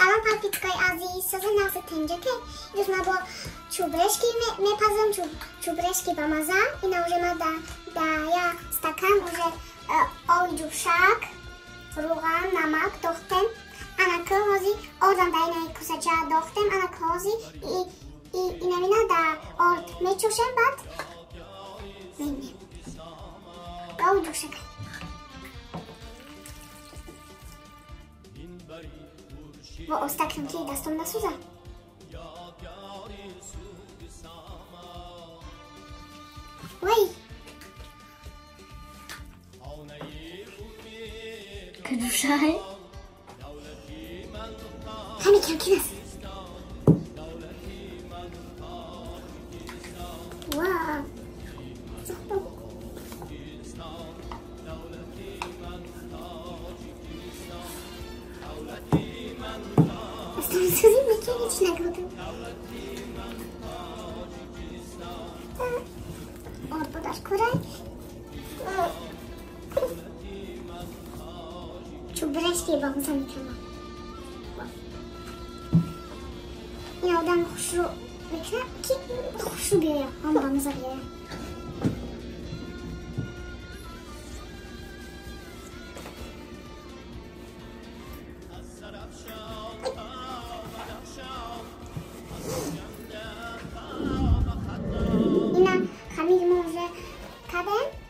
سلام پاپیکای عزیز، سازه نقص تنجه که دوست ما با چوبرشکی میپزم چوبرشکی با مزه اینا уже ما да я стакан уже آب جوشک روغن نمک داختم انا کوزی آدم دا اینا کوسچه داختم انا کوزی اینا مینا دا آرد میچوشم بعد میمیم آب جوشک و استکم که دستم نسوزه وای کدوشای همین کم کی نست واو سوزی میکنی چی نگودم آر بودش کرای چوب برشتی با موزه میکنم این آدم خوش رو میکنه کی خوش رو بیایم هم با موزه بیایم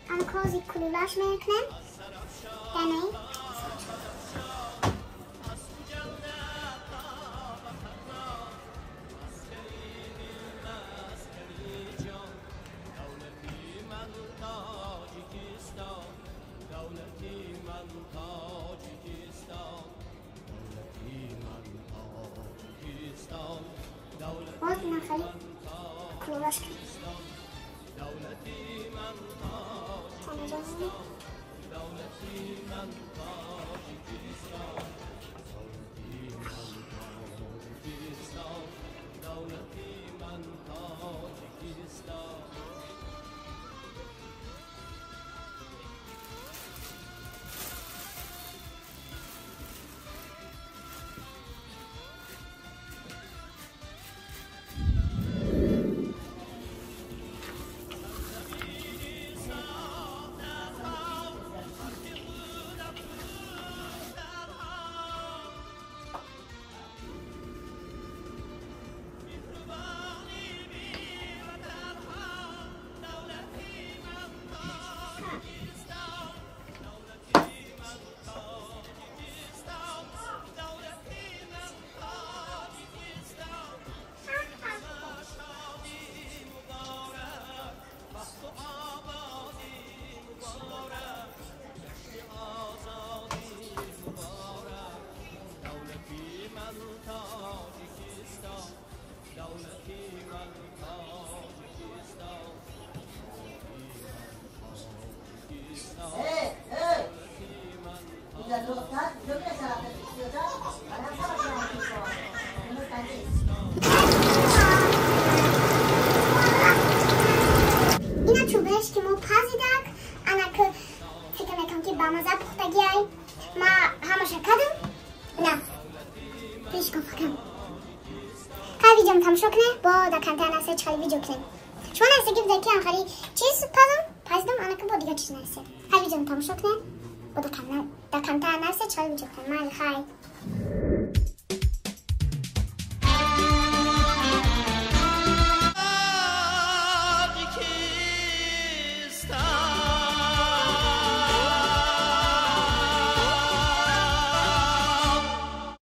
انا کوزی کلولاش میکنم دنه باز نخلی کلولاش کنم اینا چوبش که مو پزیدک انا که فکر میکنم که با مزه پختگی های ما همش کردم نه پیش کن فکرم که ویدیوم تماشا کنه با دکانتر نسه چای ویدیو کنیم شما نسته که بذاری که آخری چیز پزیدم انا که با دیگه چیز نسته که ویدیوم تماشا کنه با دکانتر نسه چای ویدیو کنیم مال خیلی